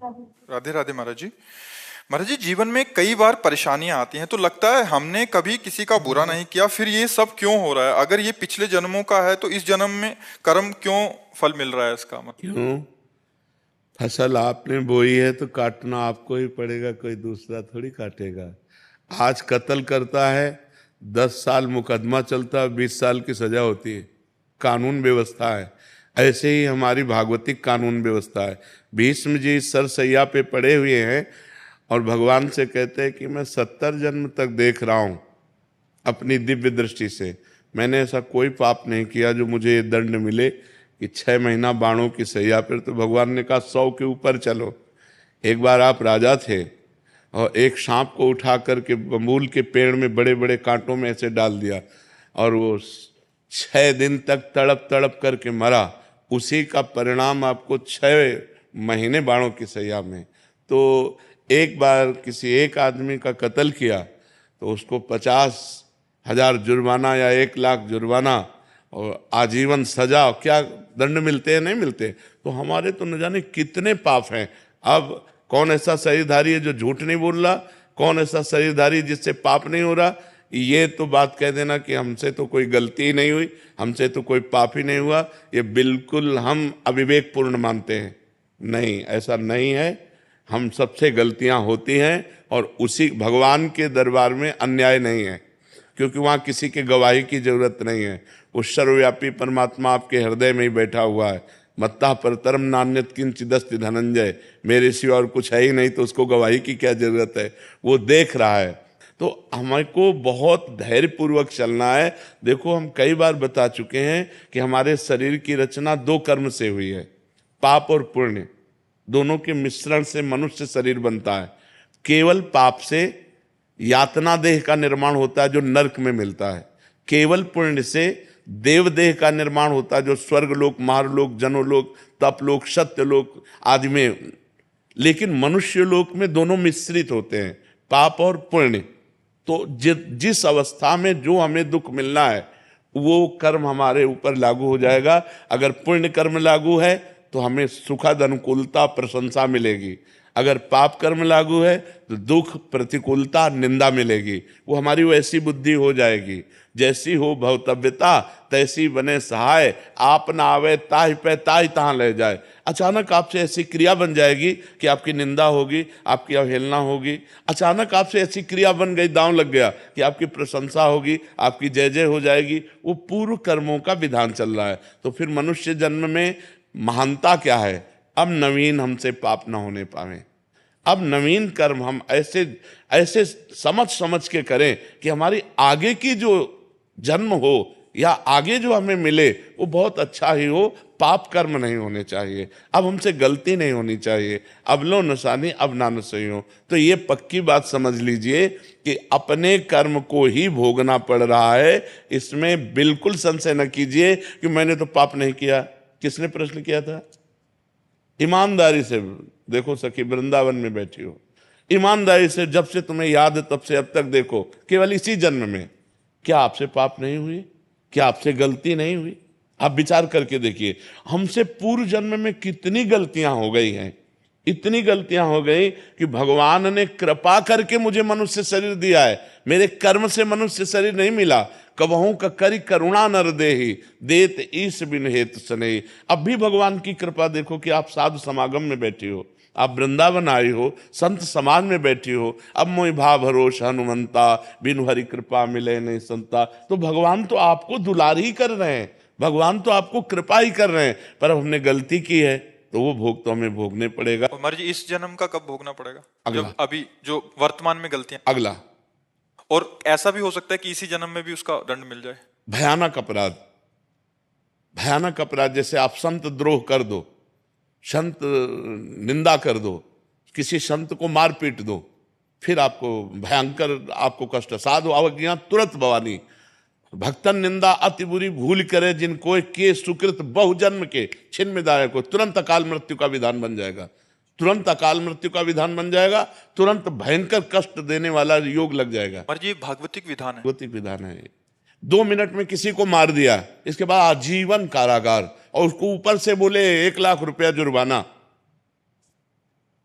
राधे राधे महाराज जी। महाराज जी, जीवन में कई बार परेशानियां आती हैं तो लगता है हमने कभी किसी का बुरा नहीं किया, फिर ये सब क्यों हो रहा है? अगर ये पिछले जन्मों का है तो इस जन्म में कर्म क्यों फल मिल रहा है इसका मतलब? क्यों? फसल आपने बोई है तो काटना आपको ही पड़ेगा, कोई दूसरा थोड़ी काटेगा। आज कत्ल करता है, 10 साल मुकदमा चलता है, 20 साल की सजा होती है। कानून व्यवस्था है। ऐसे ही हमारी भागवतिक कानून व्यवस्था है। भीष्म जी सरसैया पे पड़े हुए हैं और भगवान से कहते हैं कि मैं 70 जन्म तक देख रहा हूं अपनी दिव्य दृष्टि से, मैंने ऐसा कोई पाप नहीं किया जो मुझे ये दंड मिले कि 6 महीना बाणों की सैया पर। तो भगवान ने कहा 100 के ऊपर चलो। एक बार आप राजा थे और एक सांप को उठा करके बबूल के पेड़ में बड़े बड़े कांटों में ऐसे डाल दिया और वो 6 दिन तक तड़प तड़प करके मरा। उसी का परिणाम आपको 6 महीने बाणों की सैया में। तो एक बार किसी एक आदमी का कत्ल किया तो उसको 50,000 जुर्माना या 1 लाख जुर्माना और आजीवन सजा, क्या दंड मिलते हैं? नहीं मिलते। तो हमारे तो न जाने कितने पाप हैं। अब कौन ऐसा शरीरधारी है जो झूठ नहीं बोल रहा? कौन ऐसा शरीरधारी जिससे पाप नहीं हो रहा? ये तो बात कह देना कि हमसे तो कोई गलती ही नहीं हुई, हमसे तो कोई पाप ही नहीं हुआ, ये बिल्कुल हम अविवेकपूर्ण मानते हैं। नहीं, ऐसा नहीं है। हम सबसे गलतियां होती हैं और उसी भगवान के दरबार में अन्याय नहीं है, क्योंकि वहाँ किसी के गवाही की जरूरत नहीं है। वो सर्वव्यापी परमात्मा आपके हृदय में ही बैठा हुआ है। मत्ता परतरम नान्यत किंचिदस्ति धनंजय, मेरे सिवा और कुछ है ही नहीं, तो उसको गवाही की क्या जरूरत है? वो देख रहा है। तो हमको बहुत धैर्यपूर्वक चलना है। देखो, हम कई बार बता चुके हैं कि हमारे शरीर की रचना 2 कर्म से हुई है, पाप और पुण्य। दोनों के मिश्रण से मनुष्य शरीर बनता है। केवल पाप से यातना देह का निर्माण होता है जो नरक में मिलता है। केवल पुण्य से देव देह का निर्माण होता है जो स्वर्ग लोक, महारलोक, जनोलोक, तपलोक, सत्यलोक आदि में। लेकिन मनुष्य लोक में दोनों मिश्रित होते हैं, पाप और पुण्य। तो जिस अवस्था में जो हमें दुख मिलना है वो कर्म हमारे ऊपर लागू हो जाएगा। अगर पुण्य कर्म लागू है तो हमें सुखद अनुकूलता प्रशंसा मिलेगी। अगर पाप कर्म लागू है तो दुख प्रतिकूलता निंदा मिलेगी। वो हमारी वैसी बुद्धि हो जाएगी, जैसी हो भवतव्यता तैसी बने सहाय, आप ना आवे ताहि पे ताहि तहाँ ले जाए। अचानक आपसे ऐसी क्रिया बन जाएगी कि आपकी निंदा होगी, आपकी अवहेलना होगी। अचानक आपसे ऐसी क्रिया बन गई, दांव लग गया, कि आपकी प्रशंसा होगी, आपकी जय जय हो जाएगी। वो पूर्व कर्मों का विधान चल रहा है। तो फिर मनुष्य जन्म में महानता क्या है? अब नवीन हमसे पाप न होने पावे। अब नवीन कर्म हम ऐसे ऐसे समझ समझ के करें कि हमारी आगे की जो जन्म हो या आगे जो हमें मिले वो बहुत अच्छा ही हो। पाप कर्म नहीं होने चाहिए। अब हमसे गलती नहीं होनी चाहिए। अब लो नसानी अब ना नसई हो। तो ये पक्की बात समझ लीजिए कि अपने कर्म को ही भोगना पड़ रहा है। इसमें बिल्कुल संशय न कीजिए कि मैंने तो पाप नहीं किया। किसने प्रश्न किया था? ईमानदारी से देखो सखी, वृंदावन में बैठी हो, ईमानदारी से जब से तुम्हें याद है तब से अब तक देखो, केवल इसी जन्म में क्या आपसे पाप नहीं हुई? क्या आपसे गलती नहीं हुई? आप विचार करके देखिए, हमसे पूर्व जन्म में कितनी गलतियां हो गई हैं। इतनी गलतियां हो गई कि भगवान ने कृपा करके मुझे मनुष्य शरीर दिया है। मेरे कर्म से मनुष्य शरीर नहीं मिला। कबहू का करी करुणा नर देहि, देत ईश बिन हेतु सनेहि। अब भी भगवान की कृपा देखो कि आप साधु समागम में बैठी हो, आप वृंदावन आई हो, संत समाज में बैठी हो। अब मोहि भाव भरोस हनुमंता, बिनु हरि कृपा मिले नहीं संता। तो भगवान तो आपको दुलार ही कर रहे हैं, भगवान तो आपको कृपा ही कर रहे हैं। पर अब हमने गलती की है तो वो भोग तो हमें भोगने पड़ेगा। और महाराज जी, इस जन्म का कब भोगना पड़ेगा? अगला। जब अभी जो वर्तमान में गलतियां। अगला। और ऐसा भी हो सकता है कि इसी जन्म में भी उसका दंड मिल जाए। भयानक अपराध, भयानक अपराध, जैसे आप संत द्रोह कर दो, संत निंदा कर दो, किसी संत को मार पीट दो, फिर आपको भयंकर आपको कष्ट। साधु अवज्ञा तुरंत भवानी, भक्तन निंदा अति बुरी भूल करे, जिनको के सुकृत बहुजन्म के छिन्न दायक को। तुरंत अकाल मृत्यु का विधान बन जाएगा, तुरंत अकाल मृत्यु का विधान बन जाएगा, तुरंत भयंकर कष्ट देने वाला योग लग जाएगा। महाराज जी, भागवतिक विधान है। भागवतिक विधान है। 2 मिनट में किसी को मार दिया, इसके बाद आजीवन कारागार, और उसको ऊपर से बोले 1 लाख रुपया जुर्माना।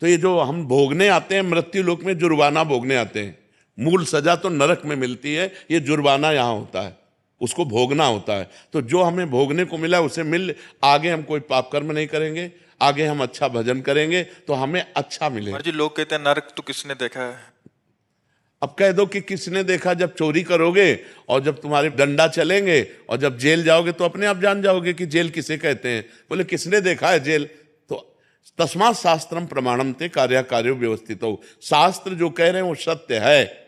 तो ये जो हम भोगने आते हैं मृत्यु लोक में, जुर्माना भोगने आते हैं, मूल सजा तो नरक में मिलती है, ये जुर्माना यहाँ होता है, उसको भोगना होता है। तो जो हमें भोगने को मिला उसे मिल, आगे हम कोई पाप कर्म नहीं करेंगे, आगे हम अच्छा भजन करेंगे तो हमें अच्छा मिलेगा। महाराज जी लोग कहते हैं नरक तो किसने देखा है? अब कह दो कि किसने देखा, जब चोरी करोगे और जब तुम्हारे डंडा चलेंगे और जब जेल जाओगे तो अपने आप जान जाओगे कि जेल किसे कहते हैं। बोले किसने देखा है जेल? तो तस्मात् शास्त्रम प्रमाणम ते कार्य कार्यो व्यवस्थित हो, शास्त्र जो कह रहे हैं वो सत्य है,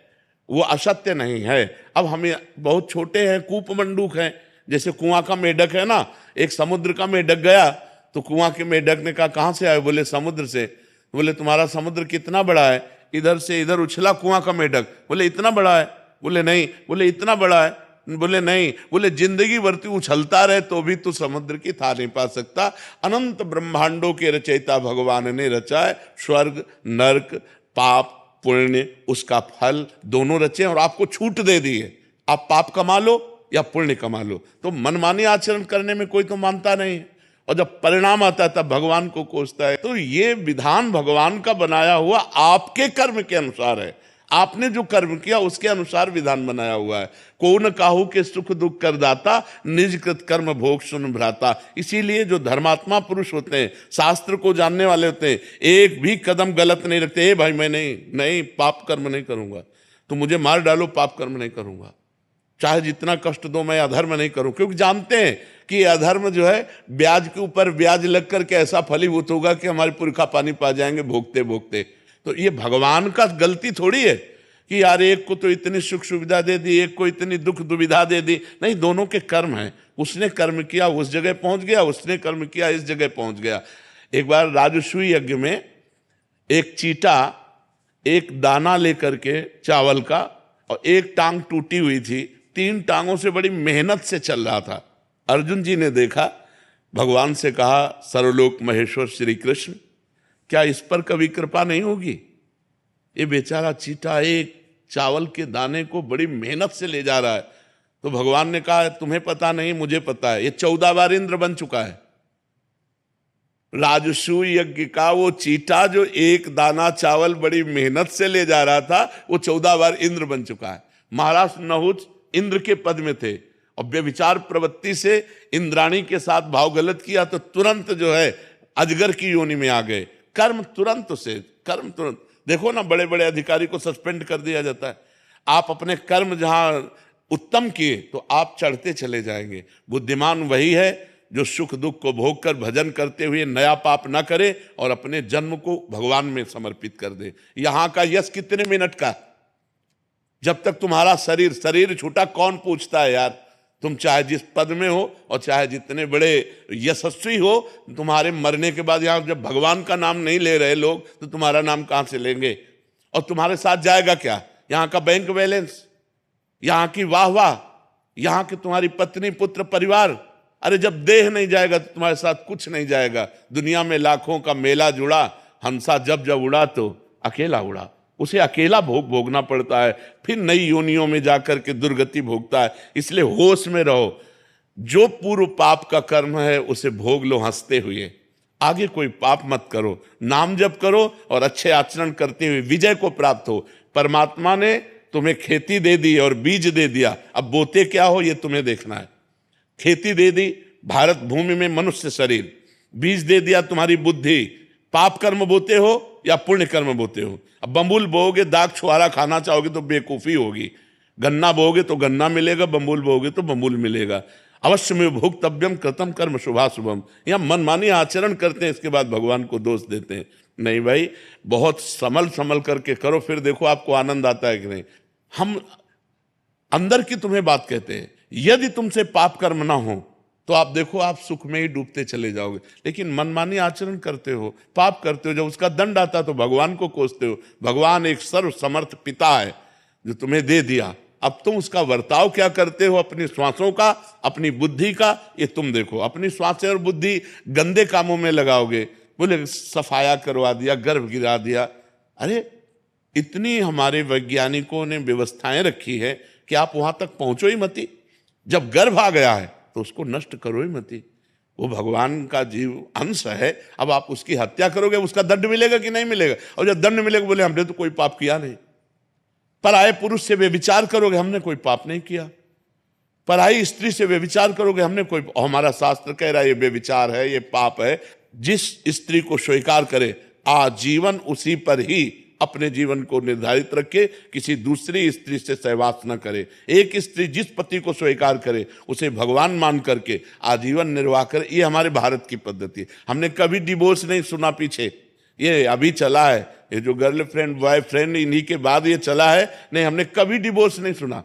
वो असत्य नहीं है। अब हमें बहुत छोटे हैं, कूप मंडूक हैं, जैसे कुआं का मेढक है ना, एक समुद्र का मेढक गया तो कुआं के मेढक ने कहा कहां से आए? बोले समुद्र से। बोले तुम्हारा समुद्र कितना बड़ा है? इधर से इधर उछला कुआं का मेढक। बोले इतना बड़ा है? बोले नहीं। बोले इतना बड़ा है? बोले नहीं। बोले जिंदगी भर तू उछलता रहे तो भी तू समुद्र की था नहीं पा सकता। अनंत ब्रह्मांडों के रचयिता भगवान ने रचा है, स्वर्ग नरक पाप पुण्य उसका फल दोनों रचे और आपको छूट दे दी है, आप पाप कमा लो या पुण्य कमा लो। तो मनमानी आचरण करने में कोई तो मानता नहीं है, और जब परिणाम आता है तब भगवान को कोसता है। तो ये विधान भगवान का बनाया हुआ आपके कर्म के अनुसार है, आपने जो कर्म किया उसके अनुसार विधान बनाया हुआ है। को न काहू के सुख दुख कर दाता, निज कृत कर्म भोग सुन भ्राता। इसीलिए जो धर्मात्मा पुरुष होते हैं, शास्त्र को जानने वाले होते हैं, एक भी कदम गलत नहीं रखते। ए भाई मैं नहीं पाप कर्म नहीं करूंगा, तो मुझे मार डालो पाप कर्म नहीं करूंगा, चाहे जितना कष्ट दो मैं अधर्म नहीं करूं, क्योंकि जानते हैं कि अधर्म जो है ब्याज के ऊपर ब्याज लग करके ऐसा फलीभूत होगा कि हमारे पुरखा पानी पा जाएंगे भोगते भोगते। तो ये भगवान का गलती थोड़ी है कि यार एक को तो इतनी सुख सुविधा दे दी, एक को इतनी दुख दुविधा दे दी। नहीं, दोनों के कर्म हैं। उसने कर्म किया उस जगह पहुंच गया, उसने कर्म किया इस जगह पहुंच गया। एक बार राजसूय यज्ञ में एक चीटा एक दाना लेकर के चावल का, और एक टांग टूटी हुई थी, 3 टांगों से बड़ी मेहनत से चल रहा था। अर्जुन जी ने देखा, भगवान से कहा सर्वलोक महेश्वर श्री कृष्ण, क्या इस पर कभी कृपा नहीं होगी? ये बेचारा चीटा एक चावल के दाने को बड़ी मेहनत से ले जा रहा है। तो भगवान ने कहा तुम्हें पता नहीं मुझे पता है, ये 14 बार इंद्र बन चुका है। राजसूय यज्ञ का वो चीटा जो एक दाना चावल बड़ी मेहनत से ले जा रहा था, वो 14 बार इंद्र बन चुका है। महाराज नहुष इंद्र के पद में थे, और व्यभिचार प्रवृत्ति से इंद्राणी के साथ भाव गलत किया तो तुरंत जो है अजगर की योनि में आ गए। कर्म तुरंत देखो ना, बड़े बड़े अधिकारी को सस्पेंड कर दिया जाता है। आप अपने कर्म जहां उत्तम किए तो आप चढ़ते चले जाएंगे। बुद्धिमान वही है जो सुख दुख को भोग कर भजन करते हुए नया पाप ना करे और अपने जन्म को भगवान में समर्पित कर दे। यहां का यश कितने मिनट का? जब तक तुम्हारा शरीर छूटा कौन पूछता है यार? तुम चाहे जिस पद में हो और चाहे जितने बड़े यशस्वी हो, तुम्हारे मरने के बाद यहां जब भगवान का नाम नहीं ले रहे लोग तो तुम्हारा नाम कहां से लेंगे? और तुम्हारे साथ जाएगा क्या? यहां का बैंक बैलेंस, यहां की वाह, यहां की तुम्हारी पत्नी पुत्र परिवार। अरे जब देह नहीं जाएगा तो तुम्हारे साथ कुछ नहीं जाएगा। दुनिया में लाखों का मेला जुड़ा, हंसा जब जब उड़ा तो अकेला उड़ा। उसे अकेला भोगना पड़ता है, फिर नई योनियों में जाकर के दुर्गति भोगता है। इसलिए होश में रहो, जो पूर्व पाप का कर्म है उसे भोग लो हंसते हुए। आगे कोई पाप मत करो, नाम जप करो और अच्छे आचरण करते हुए विजय को प्राप्त हो। परमात्मा ने तुम्हें खेती दे दी और बीज दे दिया, अब बोते क्या हो ये तुम्हें देखना है। खेती दे दी भारत भूमि में मनुष्य शरीर, बीज दे दिया तुम्हारी बुद्धि। पाप कर्म बोते हो या पुण्य कर्म बोते हो? अब बम्बुल बोओगे, दाग छुआरा खाना चाहोगे तो बेकूफी होगी। गन्ना बोओगे तो गन्ना मिलेगा, बम्बुल बोओगे तो बम्बुल मिलेगा। अवश्य में भोक्तव्यम कृतम कर्म शुभाशुभम। यहाँ मनमानी आचरण करते हैं, इसके बाद भगवान को दोष देते हैं। नहीं भाई, बहुत संभल करके करो, फिर देखो आपको आनंद आता है कि नहीं। हम अंदर की तुम्हें बात कहते हैं, यदि तुमसे पाप कर्म ना हो तो आप देखो आप सुख में ही डूबते चले जाओगे। लेकिन मनमानी आचरण करते हो, पाप करते हो, जब उसका दंड आता तो भगवान को कोसते हो। भगवान एक सर्व समर्थ पिता है जो तुम्हें दे दिया, अब तुम उसका वर्ताव क्या करते हो अपनी श्वासों का, अपनी बुद्धि का, ये तुम देखो। अपनी श्वासें और बुद्धि गंदे कामों में लगाओगे, बोले सफाया करवा दिया, गर्भ गिरा दिया। अरे इतनी हमारे वैज्ञानिकों ने व्यवस्थाएं रखी है कि आप वहां तक पहुंचो ही मती। जब गर्भ आ गया है तो उसको नष्ट करो ही मती, वो भगवान का जीव अंश है। अब आप उसकी हत्या करोगे, उसका दंड मिलेगा कि नहीं मिलेगा? और जब दंड मिलेगा बोले हमने तो कोई पाप किया नहीं। पराये पुरुष से व्यभिचार करोगे, हमने कोई पाप नहीं किया। पराई स्त्री से व्यभिचार करोगे, हमने कोई, हमारा शास्त्र कह रहा है ये व्यभिचार है, ये पाप है। जिस स्त्री को स्वीकार करे आजीवन उसी पर ही अपने जीवन को निर्धारित रखे, किसी दूसरी स्त्री से सहवास न करे। एक स्त्री जिस पति को स्वीकार करे उसे भगवान मान करके आजीवन निर्वाह करे। ये हमारे भारत की पद्धति है। हमने कभी डिवोर्स नहीं सुना पीछे, ये अभी चला है, ये जो गर्लफ्रेंड बॉयफ्रेंड इन्हीं के बाद ये चला है। नहीं, हमने कभी डिवोर्स नहीं सुना।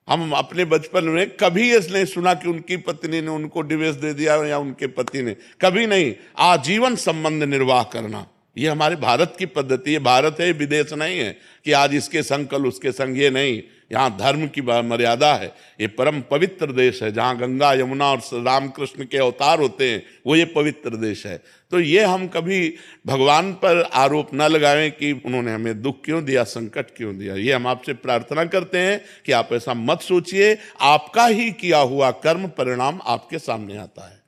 हम अपने बचपन में कभी ये नहीं सुना कि उनकी पत्नी ने उनको डिवोर्स दे दिया या उनके पति ने, कभी नहीं। आजीवन संबंध निर्वाह करना ये हमारे भारत की पद्धति है। भारत है, विदेश नहीं है कि आज इसके संग कल उसके संग, ये नहीं। यहाँ धर्म की मर्यादा है। ये परम पवित्र देश है, जहाँ गंगा यमुना और रामकृष्ण के अवतार होते हैं, वो ये पवित्र देश है। तो ये हम कभी भगवान पर आरोप न लगाएं कि उन्होंने हमें दुख क्यों दिया, संकट क्यों दिया। ये हम आपसे प्रार्थना करते हैं कि आप ऐसा मत सोचिए। आपका ही किया हुआ कर्म परिणाम आपके सामने आता है।